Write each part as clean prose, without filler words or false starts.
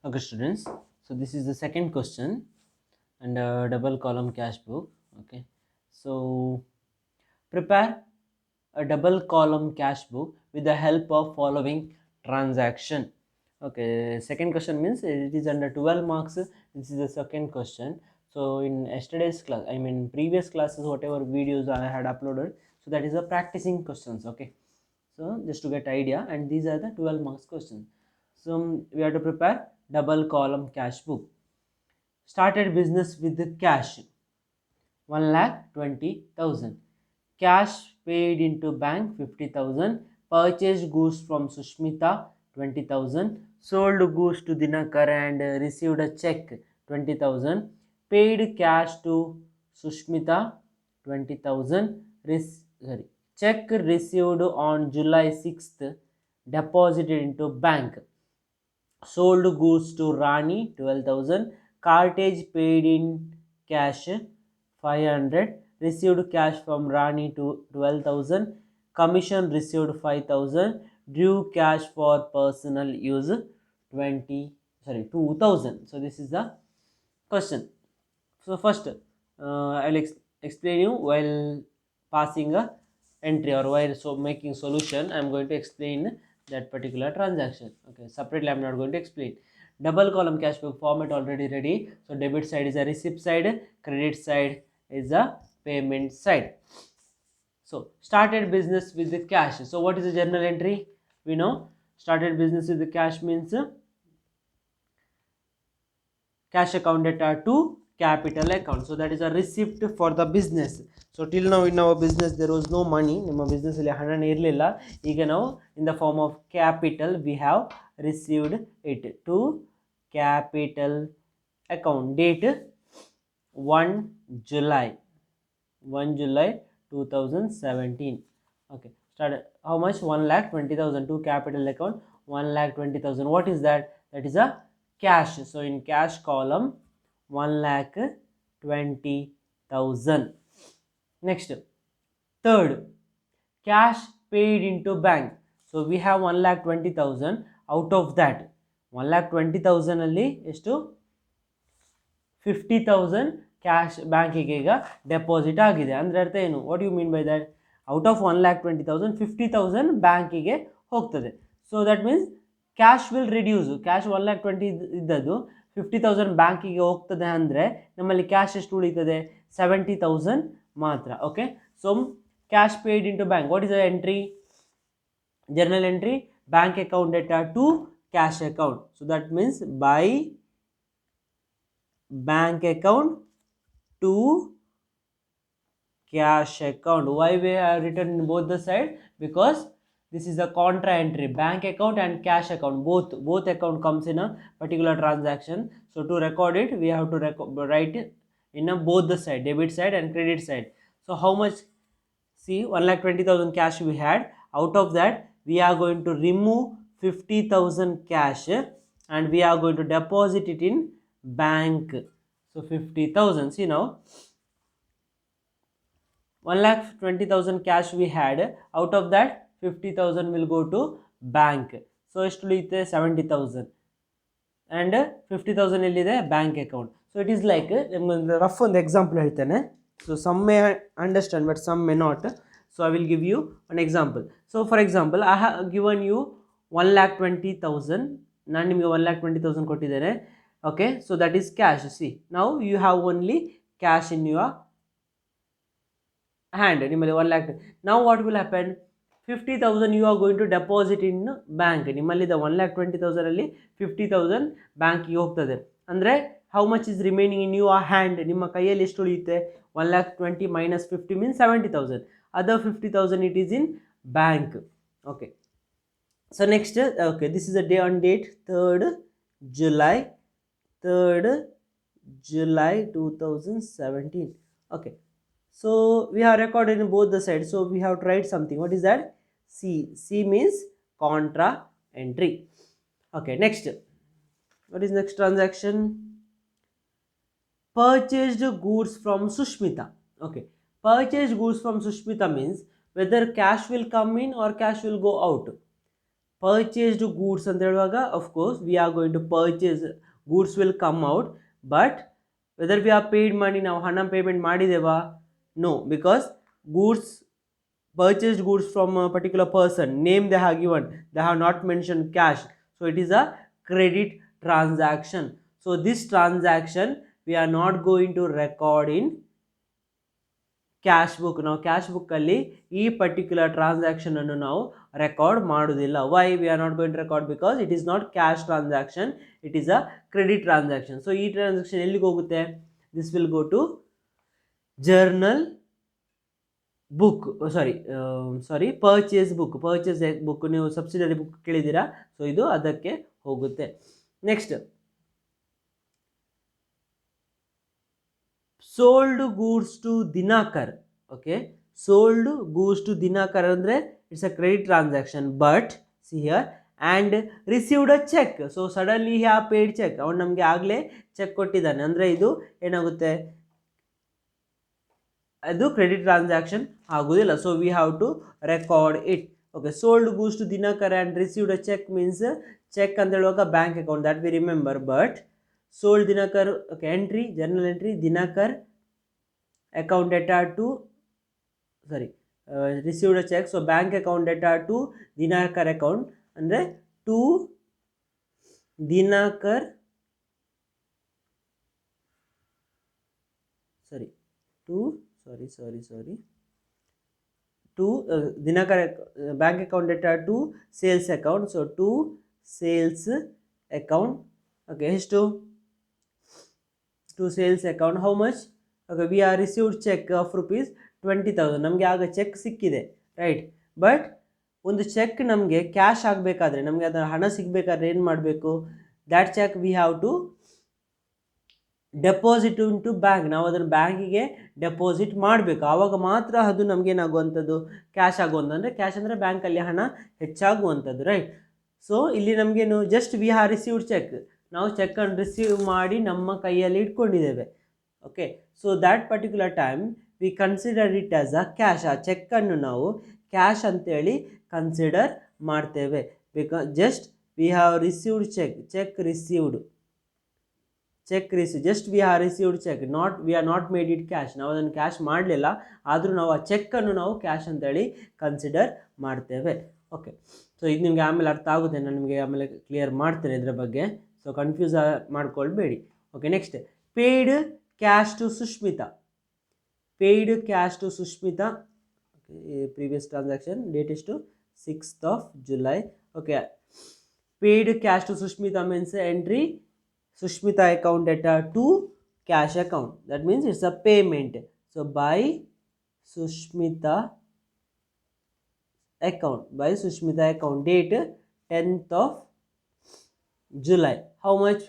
Okay, students. So this is the second question and a double column cash book. Okay. So prepare a double column cash book with the help of following transaction. Okay. Second question means it is under 12 marks. This is the second question. So in yesterday's class, I mean previous classes, whatever videos I had uploaded, so that is the practicing questions. Okay. So just to get idea, and these are the 12 marks questions. So we have to prepare double column cash book. Started business with the cash 1,20,000. Cash paid into bank 50,000. Purchased goods from Sushmita 20,000. Sold goods to Dinakar and received a check 20,000. Paid cash to Sushmita 20,000. Check received on July 6th deposited into bank. Sold goods to Rani 12,000. Cartage paid in cash 500. Received cash from Rani to 12,000. Commission received 5,000. Drew cash for personal use 2,000. So this is the question. So first I'll explain you while passing a entry or while making solution. I'm going to explain that particular transaction. Okay, separately I'm not going to explain. Double column cash book format already ready. So debit side is a receipt side, credit side is a payment side. So started business with the cash. So what is the journal entry? We know started business with the cash means cash account data to capital account. So that is a receipt for the business. So till now in our business there was no money. ನಮ್ಮ business ಅಲ್ಲಿ ಹಣ ಇರಲಿಲ್ಲ. ಈಗ ನಾವು in the form of capital we have received it to capital account. Date 1 July 1 July 2017. Okay, started how much? 1,20,000 to capital account 1,20,000. What is that? That is a cash. So in cash column 1,20,000. Next, third, cash paid into bank. So we have 1,20,000. Out of that 1,20,000 ಅಲ್ಲಿ ಎಷ್ಟು 50,000 cash ಬ್ಯಾಂಕಿಗೆ ಈಗ deposit ಆಗಿದೆ. ಅಂದರೆ ಅರ್ಥ ಏನು? What you mean by that? Out of 1,20,000 50,000 ಬ್ಯಾಂಕಿಗೆ ಹೋಗ್ತದೆ. So that means cash will reduce. Cash 1,20,000 ಇದ್ದದ್ದು 50,000 ಬ್ಯಾಂಕಿಗೆ ಹೋಗ್ತದೆ ಅಂದರೆ ನಮ್ಮಲ್ಲಿ ಕ್ಯಾಶ್ ಎಷ್ಟು ಉಳಿತದೆ? 70,000 ಮಾತ್ರ. Okay, so cash paid into bank. What is the entry? journal entry bank account data to cash account. So that means by bank account to cash account. Why we have written in both the side? Because this is the contra entry. Bank account and cash account, both account comes in a particular transaction. So to record it we have to write it in a both the side, debit side and credit side. So how much? See, 1,20,000 cash we had. Out of that we are going to remove 50,000 cash and we are going to deposit it in bank. So 50,000. See now 1,20,000 cash we had. Out of that 50,000 will go to bank. So ಎಷ್ಟು ಉಳಿಯುತ್ತೆ? 70,000 and 50,000 ಎಲ್ಲಿದೆ? Bank account. So it is like ನಿಮ್ಗೊಂದು rough ಒಂದು example ಹೇಳ್ತೇನೆ. So some may understand but some may not. So I will give you one example. So for example I have given you 1,20,000. ನಾನು ನಿಮಗೆ 1,20,000 ಕೊಟ್ಟಿದ್ದೇನೆ. Okay, so that is cash. See now you have only cash in your hand. ನಿಮ್ಮಲ್ಲಿ 1,00,000. Now what will happen? 50,000 you are going to deposit in bank. ನಿಮ್ಮಲ್ಲಿದ್ದ 1,20,000 ಅಲ್ಲಿ 50,000 ಬ್ಯಾಂಕಿಗೆ ಹೋಗ್ತದೆ. ಅಂದರೆ how much is remaining in your hand? ನಿಮ್ಮ ಕೈಯಲ್ಲಿ ಎಷ್ಟು ಉಳಿಯುತ್ತೆ? 1,20,000 minus 50 means 70,000. Other 50,000 it is in bank. Okay, so next, okay, this is a day on date 3rd July 2017. Okay, so we have recorded in both the sides. So we have to write something. What is that? C. C means contra entry. Okay, next. What is next transaction? Purchased goods from Sushmita. Okay, purchased goods from Sushmita means whether cash will come in or cash will go out. Purchased goods ಅಂತ ಹೇಳುವಾಗ of course we are going to purchase, goods will come out, but whether we are paid money, ನಾವು ಹಣ payment ಮಾಡಿದೇವಾ? No, because goods, purchased goods from a particular person, name they have given, they have not mentioned cash, so it is a credit transaction. So this transaction we are not going to record in cash book. ನಾವು cash ಬುಕ್ಕಲ್ಲಿ ಈ particular ಟ್ರಾನ್ಸಾಕ್ಷನನ್ನು ನಾವು record ಮಾಡೋದಿಲ್ಲ. Why we are not going to record? Because it is not cash transaction, it is a credit transaction. So ಈ transaction ಎಲ್ಲಿಗೆ ಹೋಗುತ್ತೆ? This will go to journal book, sorry purchase book. Purchase book ನೀವು subsidiary book ಕೇಳಿದ್ದೀರಾ, so ಇದು ಅದಕ್ಕೆ ಹೋಗುತ್ತೆ. Next, sold goods to Dinakar. Okay, sold goods to Dinakar ಅಂದರೆ it's a credit transaction, but see here, and received a cheque. So suddenly have paid cheque, ಅವನು ನಮಗೆ ಆಗಲೇ cheque ಕೊಟ್ಟಿದ್ದಾನೆ ಅಂದರೆ ಇದು ಏನಾಗುತ್ತೆ? ಅದು ಕ್ರೆಡಿಟ್ ಟ್ರಾನ್ಸಾಕ್ಷನ್ ಆಗೋದಿಲ್ಲ. So we have to record it. Okay, sold goods to Dinakar and received a cheque means cheque ಅಂತ ಹೇಳುವಾಗ bank account, that we remember. But sold Dinakar, okay, entry, journal entry, Dinakar account data to, received a check, so bank account data to Dinakar account, andre to Dinakar, to Dinakar bank account data to sales account, so to sales account. Okay, to sales account, how much? Okay, we are received check of rupees 20,000. ನಮಗೆ ಆಗ cheque ಸಿಕ್ಕಿದೆ, right? But ಒಂದು cheque ನಮಗೆ cash ಆಗಬೇಕಾದ್ರೆ, ನಮಗೆ ಅದರ ಹಣ ಸಿಗಬೇಕಾದ್ರೆ ಏನು ಮಾಡಬೇಕು? That cheque we have to deposit into bank. ನಾವು ಅದನ್ನು ಬ್ಯಾಂಕಿಗೆ ಡೆಪಾಸಿಟ್ ಮಾಡಬೇಕು, ಆವಾಗ ಮಾತ್ರ ಅದು ನಮಗೇನಾಗುವಂಥದ್ದು? ಕ್ಯಾಶ್ ಆಗುವಂಥ, ಅಂದರೆ ಕ್ಯಾಶ್ ಅಂದರೆ ಬ್ಯಾಂಕಲ್ಲಿ ಹಣ ಹೆಚ್ಚಾಗುವಂಥದ್ದು, ರೈಟ್? ಸೊ ಇಲ್ಲಿ ನಮಗೇನು? Just we have received cheque, ನಾವು ಚೆಕ್ಕನ್ನು ರಿಸೀವ್ ಮಾಡಿ ನಮ್ಮ ಕೈಯಲ್ಲಿ ಇಟ್ಕೊಂಡಿದ್ದೇವೆ. Okay, so that particular time we consider it as a cash. ಆ ಚೆಕ್ಕನ್ನು ನಾವು ಕ್ಯಾಶ್ ಅಂತೇಳಿ ಕನ್ಸಿಡರ್ ಮಾಡ್ತೇವೆ. Because just we have received cheque received, just we have received cheque, we are not made it cash. ನಾವು ಅದನ್ನು cash ಮಾಡಲಿಲ್ಲ, ಆದರೂ ನಾವು ಆ ಚೆಕ್ಕನ್ನು ನಾವು ಕ್ಯಾಶ್ ಅಂತೇಳಿ ಕನ್ಸಿಡರ್ ಮಾಡ್ತೇವೆ. ಓಕೆ, ಸೊ ಇದು ನಿಮಗೆ ಆಮೇಲೆ ಅರ್ಥ ಆಗುತ್ತೆ, ನಾನು ನಿಮಗೆ ಆಮೇಲೆ ಕ್ಲಿಯರ್ ಮಾಡ್ತೇನೆ ಇದರ ಬಗ್ಗೆ, ಸೊ ಕನ್ಫ್ಯೂಸ್ ಮಾಡ್ಕೊಳ್ಬೇಡಿ. Okay, next, paid cash to Sushmita. Paid cash to Sushmita, previous transaction date ಎಷ್ಟು? 6th of July. Okay, paid cash to Sushmita means entry Sushmita account data to cash account, that means it's a payment. So by Sushmita account, date 10th of July. How much?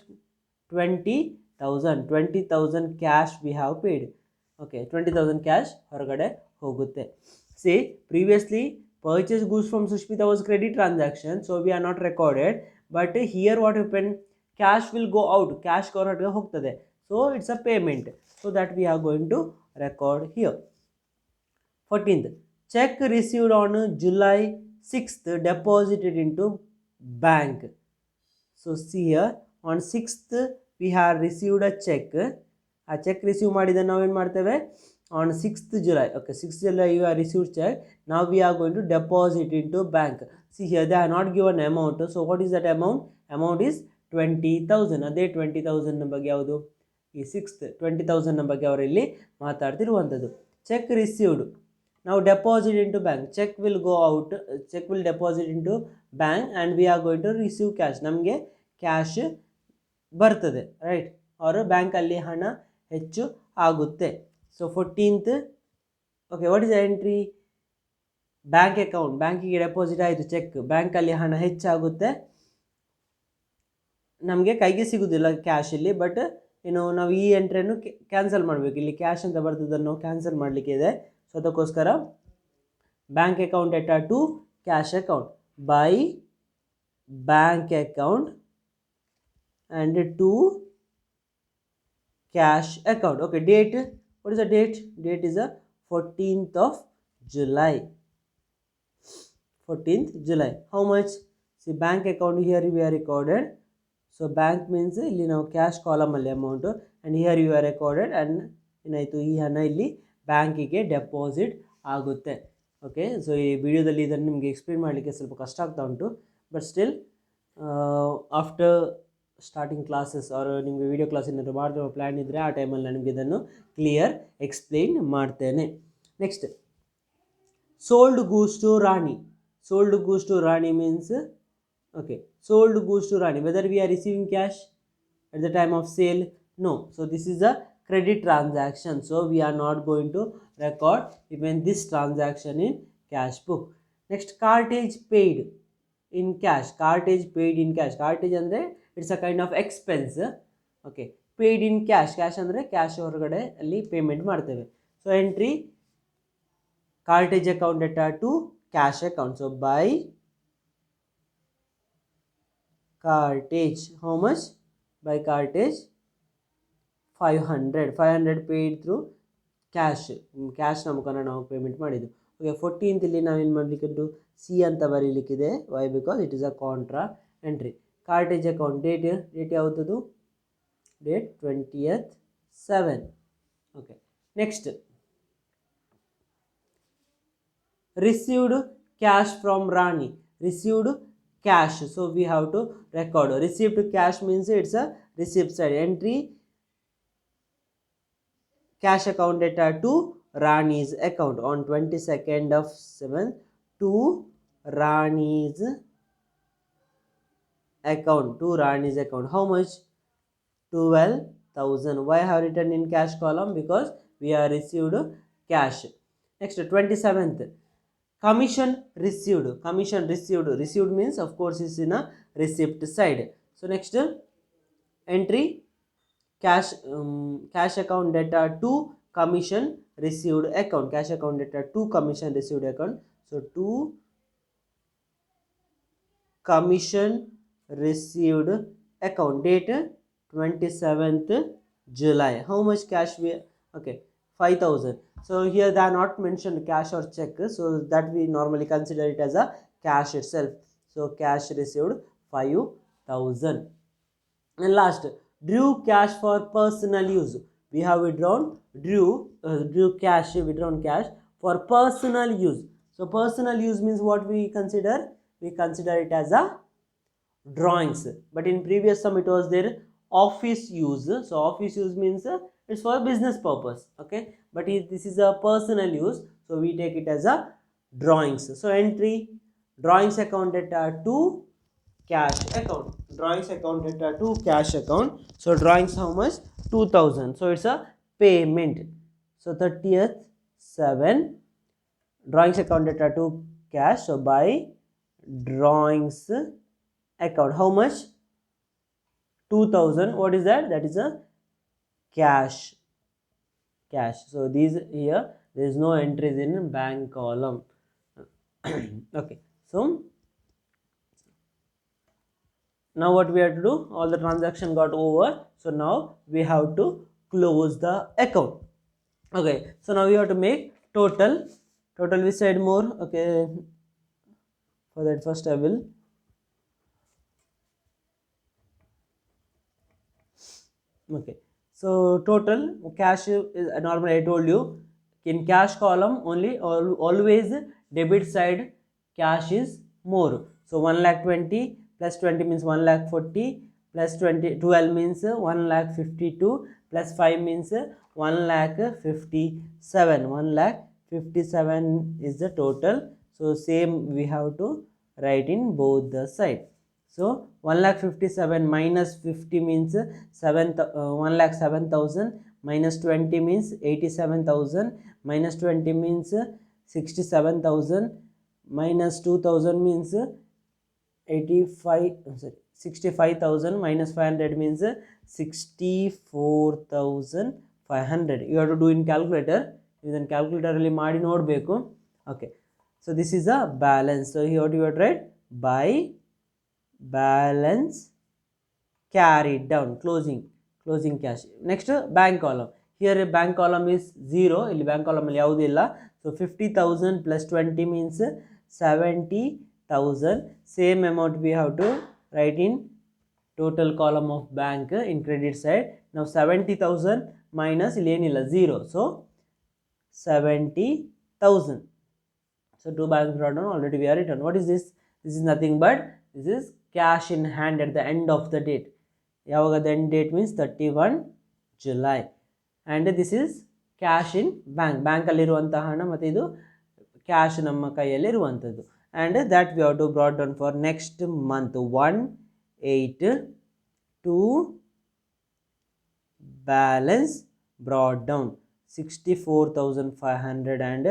20,000 cash we have paid. Okay, 20,000 cash ಹೊರಗಡೆ ಹೋಗುತ್ತೆ. See, previously purchase goods from Sushmita was credit transaction, so we are not recorded. But here what happened? Cash will go out, cash ಹೊರಗಡೆ ಹೋಗ್ತದೆ, so it's a payment, so that we are going to record here. 14th, check received on July 6th deposited into bank. So see here, on 6th we have received a check. ಆ check receive ಮಾಡಿದ ನಾವು ಏನು ಮಾಡ್ತೇವೆ? on 6th July. Okay, 6th July you have received check, now we are going to deposit into bank. See here, they are not given amount, so what is that amount? Amount is 20,000. ಅದೇ 20,000 ಬಗ್ಗೆ ಯಾವುದು? ಈ 6th 20,000 ಬಗ್ಗೆ ಅವರಲ್ಲಿ ಮಾತಾಡ್ತಿರುವಂಥದ್ದು. Cheque received, ನಾವು deposit into bank, cheque will go out, cheque will deposit into bank and we are going to receive cash. ನಮಗೆ cash ಬರ್ತದೆ, ರೈಟ್? ಅವರು ಬ್ಯಾಂಕಲ್ಲಿ ಹಣ ಹೆಚ್ಚು ಆಗುತ್ತೆ. So 14th, okay, what is the entry? Bank account, ಬ್ಯಾಂಕಿಗೆ deposit ಆಯಿತು cheque, ಬ್ಯಾಂಕಲ್ಲಿ ಹಣ ಹೆಚ್ಚಾಗುತ್ತೆ, ನಮಗೆ ಕೈಗೆ ಸಿಗೋದಿಲ್ಲ ಕ್ಯಾಶ್ ಇಲ್ಲಿ. ಬಟ್ ಏನು, ನಾವು ಈ ಎಂಟ್ರಿಯನ್ನು ಕ್ಯಾನ್ಸಲ್ ಮಾಡಬೇಕು. ಇಲ್ಲಿ ಕ್ಯಾಶ್ ಅಂತ ಬರ್ತದನ್ನು ನಾವು ಕ್ಯಾನ್ಸಲ್ ಮಾಡಲಿಕ್ಕೆ ಇದೆ, ಸೊ ಅದಕ್ಕೋಸ್ಕರ bank account data to cash account, by bank account and to cash account. Okay, date, what is the date? Date is 14th of July. 14th July. How much? See bank account here we are recorded. So bank means ಇಲ್ಲಿ ನಾವು cash ಕಾಲಮಲ್ಲಿ amount and here you are recorded and ಏನಾಯಿತು ಈ ಹಣ ಇಲ್ಲಿ ಬ್ಯಾಂಕಿಗೆ deposit ಆಗುತ್ತೆ. Okay, so ಈ ವಿಡಿಯೋದಲ್ಲಿ ಇದನ್ನು ನಿಮಗೆ ಎಕ್ಸ್ಪ್ಲೇನ್ ಮಾಡಲಿಕ್ಕೆ ಸ್ವಲ್ಪ ಕಷ್ಟ ಆಗ್ತಾ ಉಂಟು, but still after starting classes or ನಿಮಗೆ ವಿಡಿಯೋ ಕ್ಲಾಸ್ ಏನಾದರೂ ಮಾಡಿರೋ ಪ್ಲ್ಯಾನ್ ಇದ್ದರೆ ಆ ಟೈಮಲ್ಲಿ ನಾನು ನಿಮಗೆ ಇದನ್ನು ಕ್ಲಿಯರ್ ಎಕ್ಸ್ಪ್ಲೇನ್ ಮಾಡ್ತೇನೆ. Next, sold goods to Rani. Sold goods to Rani means, okay, sold goods to Rani. Whether we are receiving cash at the time of sale? No. So this is a credit transaction. So we are not going to record even this transaction in cash book. Next, cartage paid in cash. Cartage paid in cash. Cartage andre it's a kind of expense. Okay, paid in cash. Cash andre cash ಹೊರಗಡೆ ಅಲ್ಲಿ payment ಮಾಡ್ತೇವೆ. So entry cartage account data to cash account. So by cartage, how much? By cartage 500 paid through cash. Cash ನಮ್ಗೆ ನಾವು payment ಮಾಡಿದ್ದು. Okay, 14th ಇಲ್ಲಿ ನಾವೇನು ಮಾಡಲಿಕ್ಕುಂಟು, C ಅಂತ ಬರೀಲಿಕ್ಕಿದೆ. Why? Because it is a contra entry. Cartage account date ಯಾವುದದು? Date 20/7. Okay, next, received cash from Rani. Received cash, so we have to record. Received cash means it's a receipt side entry. Cash account data to Rani's account on 22nd of 7th to Rani's account. To Rani's account. How much? 12,000. Why I have written in cash column? Because we have received cash. Next, 27th. Commission received. Commission received. Received means of course is in a receipt side. So next entry, cash account data to commission received account. Cash account data to commission received account. So to commission received account. Date 27th July. How much cash we? Okay, 5,000. So here they are not mentioned cash or check, so that we normally consider it as a cash itself. So cash received 5,000. And last, drew cash for personal use. We have withdrawn cash, withdrawn cash for personal use. So personal use means what we consider? We consider it as a drawings, but in previous sum it was their office use. So office use means it's for business purpose. Okay, but this is a personal use, so we take it as a drawings. So entry, drawings account data to cash account. Drawings account data to cash account. So drawings how much? 2,000. So it's a payment. So 30th 7, drawings account data to cash. So by drawings account, how much? 2,000. What is that? That is a cash. So these here there is no entries in bank column. Okay, so now what we have to do, all the transaction got over, so now we have to close the account. Okay, so now we have to make total we said more. Okay, for that first I will okay. So total cash is normally I told you in cash column only always debit side cash is more. So 1,20,000 plus 20 means 1,40,000 plus 12 means 1,52,000 plus 5 means 1,57,000. 1,57,000 is the total. So same we have to write in both the side. So 1,57,000 minus 50 means 1,07,000 minus 20 means 87,000 minus 20 means 67,000 minus 2,000 means 65,000 minus 500 means 64,500. You have to do in calculator. Then calculator ಅಲ್ಲಿ ಮಾಡಿ ನೋಡಬೇಕು. Okay, so this is a balance. So here you have to write by balance carried down, closing cash. Next bank column. Here a bank column is 0. ಇಲ್ಲಿ bank column ಅಲ್ಲಿ ಯಾವುದೂ ಇಲ್ಲ. So 50,000 plus 20 means 70,000 1000. Same amount we have to write in total column of bank in credit side. Now 70,000 minus ಇಲ್ಲಿ ಏನಿಲ್ಲ 0, so 70,000. So two balance brought down, already we are written. What is this? This is nothing but this is cash in hand at the end of the date. ಯಾವಾಗ the end date means 31 July, and this is cash in bank ಅಲ್ಲಿರುವಂತಹ ಹಣ, ಮತ್ತು ಇದು cash ನಮ್ಮ ಕೈಯಲ್ಲಿರುವಂಥದ್ದು. and that we have to brought down for next month 182 balance brought down 64,500 and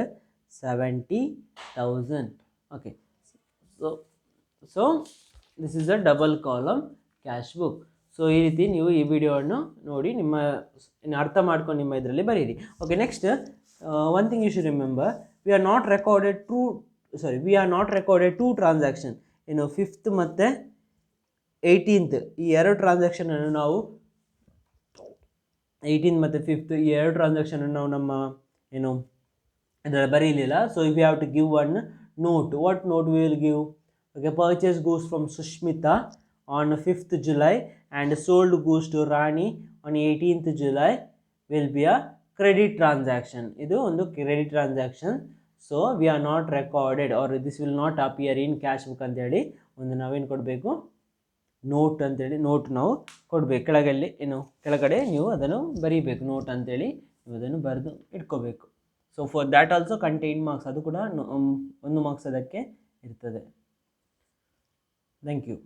70,000. okay, so this is a double column cash book. So ಈ ರೀತಿ ನೀವು ಈ ವಿಡಿಯೋವನ್ನು ನೋಡಿ ನಿಮ್ಮ ಅರ್ಥ ಮಾಡ್ಕೊಂಡು ನಿಮ್ಮ ಇದರಲ್ಲಿ ಬರೀರಿ. Okay, next one thing you should remember, we are not recorded to transaction. ಏನು 5th ಮತ್ತು 18th ಈ ಎರಡು ಟ್ರಾನ್ಸಾಕ್ಷನನ್ನು ನಾವು 18th ಮತ್ತು 5th ಈ ಎರಡು ಟ್ರಾನ್ಸಾಕ್ಷನನ್ನು ನಾವು ನಮ್ಮ ಏನು ಇದರಲ್ಲಿ ಬರೀಲಿಲ್ಲ. So if you have to give one note, what note we will give? Okay, purchase goods from Sushmita on 5th July and sold goods to Rani on 18th July will be a credit transaction. ಇದು ಒಂದು credit transaction. So we are not recorded or this will not appear in cash book ಅಂತೇಳಿ ಒಂದು ನಾವೇನು ಕೊಡಬೇಕು, note ಅಂತೇಳಿ note ನಾವು ಕೊಡಬೇಕು. ಕೆಳಗಡೆ ನೀವು ಅದನ್ನು ಬರೀಬೇಕು, ನೋಟ್ ಅಂತೇಳಿ ನೀವು ಅದನ್ನು ಬರೆದು ಇಟ್ಕೋಬೇಕು. So for that also contain marks, ಅದು ಕೂಡ 1 ಮಾರ್ಕ್ಸ್ ಅದಕ್ಕೆ ಇರ್ತದೆ. Thank you.